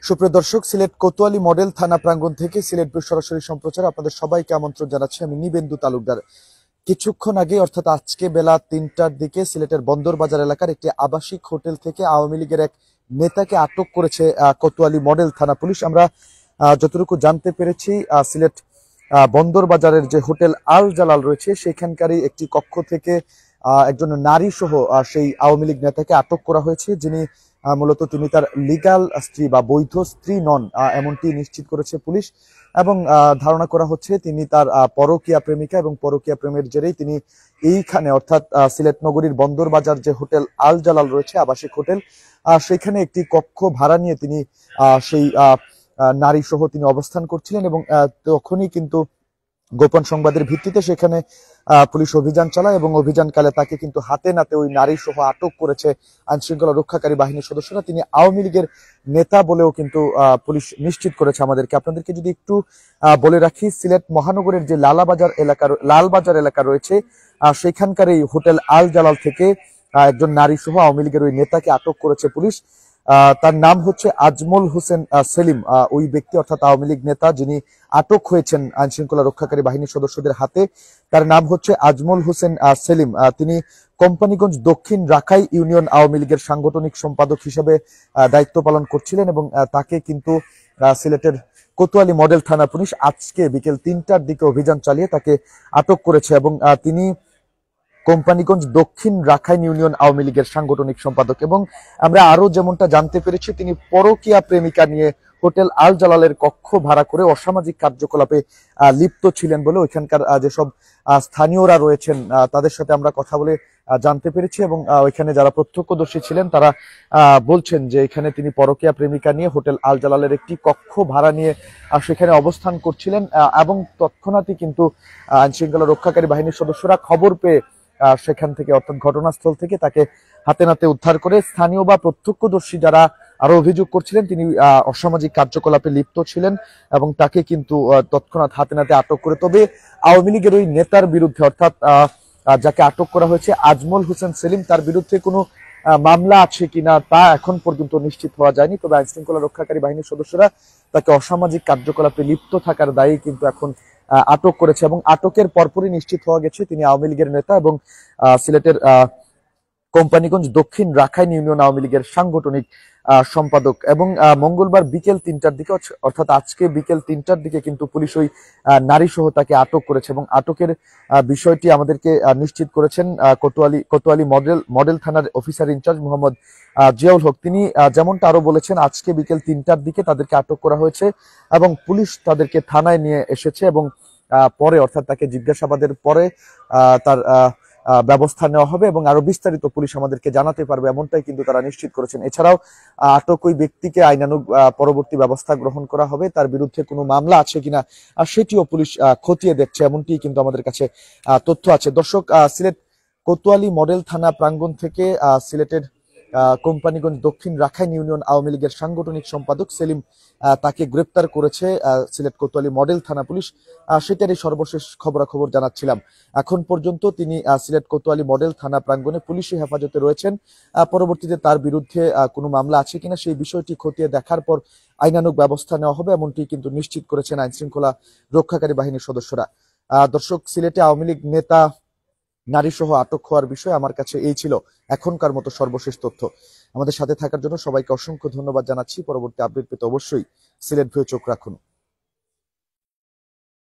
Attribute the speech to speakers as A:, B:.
A: সুপ্রিয় দর্শক, সিলেট কোতোয়ালি মডেল থানা প্রাঙ্গণ থেকে সিলেট ব্রিজ সরাসরি সম্প্রচার আপনাদের সবাইকে আমন্ত্রণ জানাচ্ছি। আমি নিবেন্দু তালুকদার। কিছুক্ষণ আগে অর্থাৎ আজকে বেলা ৩টার দিকে সিলেটের বন্দরবাজার এলাকার একটি আবাসিক হোটেল থেকে আওয়ামী লীগের এক নেতাকে আটক করেছে কোতোয়ালি মডেল থানা পুলিশ। আমরা যতটুকু জানতে পেরেছি, সিলেট বন্দরবাজারের যে হোটেল আল জালাল রয়েছে সেখানকারই একটি কক্ষ থেকে একজন নারী সহ সেই আওয়ামী লীগ নেতাকে আটক করা হয়েছে, যিনি মূলত তিনি তার লিগাল স্ত্রী বা বৈধ স্ত্রী নন এমনটি নিশ্চিত করেছে পুলিশ। এবং ধারণা করা হচ্ছে তিনি তার পরকীয়া প্রেমিকা এবং পরকীয়া প্রেমের জেরেই তিনি এইখানে অর্থাৎ সিলেট নগরীর বন্দরবাজার যে হোটেল আল জালাল রয়েছে আবাসিক হোটেল, সেখানে একটি কক্ষ ভাড়া নিয়ে তিনি সেই নারী সহ তিনি অবস্থান করছিলেন। এবং তখনই কিন্তু গোপন সংবাদের ভিত্তিতে সেখানে পুলিশ অভিযান চালায় এবং অভিযানকালে তাকে কিন্তু হাতে নাতে ওই নারী সহ আটক করেছে আইন শৃঙ্খলা রক্ষাকারী বাহিনীর সদস্যরা। তিনি আওয়ামী লীগের নেতা বলেও কিন্তু পুলিশ নিশ্চিত করেছে আমাদেরকে। আপনাদেরকে যদি একটু বলে রাখি, সিলেট মহানগরের যে লালবাজার এলাকা রয়েছে সেখানকার এই হোটেল আল জালাল থেকে একজন নারী সহ আওয়ামী লীগের ওই নেতাকে আটক করেছে পুলিশ। তার নাম হচ্ছে আজমল হোসেন সেলিম। ওই ব্যক্তি অর্থাৎ আওয়ামী লীগ নেতা যিনি আটক হয়েছেন আইন শৃঙ্খলা রক্ষাকারী বাহিনীর সদস্যদের হাতে, তার নাম হচ্ছে আজমল হোসেন সেলিম। তিনি কোম্পানিগঞ্জ দক্ষিণ রাখাই ইউনিয়ন আওয়ামী লীগের সাংগঠনিক সম্পাদক হিসেবে দায়িত্ব পালন করছিলেন। এবং তাকে কিন্তু সিলেটের কোতোয়ালি মডেল থানা পুলিশ আজকে বিকেল ৩টার দিকে অভিযান চালিয়ে তাকে আটক করেছে। এবং তিনি কোম্পানিগঞ্জ দক্ষিণ রাখাইন ইউনিয়ন আওয়ামী লীগের সাংগঠনিক সম্পাদক। এবং আমরা আরো যেমনটা জানতে পেরেছি, তিনি পরকীয়া প্রেমিকা নিয়ে হোটেল আল জালালের কক্ষ ভাড়া করে অসামাজিক কার্যকলাপে লিপ্ত ছিলেন বলে ওইখানকার যেসব স্থানীয়রা রয়েছেন তাদের সাথে আমরা কথা বলে জানতে পেরেছি। এবং ওইখানে যারা প্রত্যক্ষদর্শী ছিলেন তারা বলছেন যে এখানে তিনি পরকীয়া প্রেমিকা নিয়ে হোটেল আল জালালের একটি কক্ষ ভাড়া নিয়ে সেখানে অবস্থান করছিলেন। এবং তৎক্ষণাৎই কিন্তু আইন শৃঙ্খলা রক্ষাকারী বাহিনীর সদস্যরা খবর পেয়ে সেখান থেকে অর্থাৎ ঘটনাস্থল থেকে তাকে হাতে নাতে উদ্ধার করে স্থানীয় বা প্রত্যক্ষদর্শী যারা আরো অভিযোগ করছিলেন তিনি অসামাজিক কার্যকলাপে লিপ্ত ছিলেন এবং তাকে কিন্তু তৎক্ষণাৎ হাতে নাতে আটক করে। তবে আওয়ামী লীগের ওই নেতার বিরুদ্ধে অর্থাৎ যাকে আটক করা হয়েছে আজমল হোসেন সেলিম, তার বিরুদ্ধে কোনো মামলা আছে কিনা তা এখন পর্যন্ত নিশ্চিত হওয়া যায়নি। তবে আইন শৃঙ্খলা রক্ষাকারী বাহিনীর সদস্যরা তাকে অসামাজিক কার্যকলাপে লিপ্ত থাকার দায়ে কিন্তু এখন আটক করেছে। এবং আটকের পরপরই নিশ্চিত হওয়া গেছে তিনি আওয়ামী লীগের নেতা এবং সিলেটের কোম্পানিগঞ্জ দক্ষিণ রাখাইন ইউনিয়ন আওয়ামী লীগের সাংগঠনিক সম্পাদক। এবং মঙ্গলবার বিকেল ৩টার দিকে অর্থাৎ আজকে বিকেল ৩টার দিকে কিন্তু পুলিশ ওই নারী সহ তাকে আটক করেছে। এবং আটকের বিষয়টি আমাদেরকে নিশ্চিত করেছেন কোতোয়ালি মডেল থানার অফিসার ইনচার্জ মোহাম্মদ জিয়াউল হক। তিনি যেমনটা আরো বলেছেন, আজকে বিকেল ৩টার দিকে তাদেরকে আটক করা হয়েছে এবং পুলিশ তাদেরকে থানায় নিয়ে এসেছে এবং পরে অর্থাৎ তাকে জিজ্ঞাসাবাদের পরে তার ব্যবস্থা নেওয়া হবে এবং আরো বিস্তারিত পুলিশ আমাদেরকে জানাতে পারবে, এমনটাই কিন্তু তারা নিশ্চিত করেছেন। এছাড়াও আটক ওই ব্যক্তিকে আইনানুগ পরবর্তী ব্যবস্থা গ্রহণ করা হবে, তার বিরুদ্ধে কোনো মামলা আছে কিনা সেটিও পুলিশ খতিয়ে দেখছে, এমনটি কিন্তু আমাদের কাছে তথ্য আছে। দর্শক, সিলেট কোতোয়ালি মডেল থানা প্রাঙ্গণ থেকে সিলেটের কোম্পানিগঞ্জ দক্ষিণ রাখাইন ইউনিয়ন আওয়ামী লীগের সাংগঠনিক সম্পাদক সেলিম তাকে গ্রেপ্তার করেছে সিলেট কোতোয়ালি মডেল থানা পুলিশ। সেটারই সর্বশেষ খবরাখবর জানাচ্ছিলাম। এখন পর্যন্ত তিনি সিলেট কোতোয়ালি মডেল থানা প্রাঙ্গণে পুলিশি হেফাজতে রয়েছেন। পরবর্তীতে তার বিরুদ্ধে কোনো মামলা আছে কিনা সেই বিষয়টি খতিয়ে দেখার পর আইনানুগ ব্যবস্থা নেওয়া হবে, এমনটি কিন্তু নিশ্চিত করেছেন আইন শৃঙ্খলা রক্ষাকারী বাহিনীর সদস্যরা। দর্শক, সিলেটে আওয়ামী লীগ নেতা নারী সহ আটক হওয়ার বিষয় আমার কাছে এই ছিল এখনকার মতো সর্বশেষ তথ্য। আমাদের সাথে থাকার জন্য সবাইকে অসংখ্য ধন্যবাদ জানাচ্ছি। পরবর্তী আপডেট পেতে অবশ্যই সিলেট ভিউ চোখ রাখুন।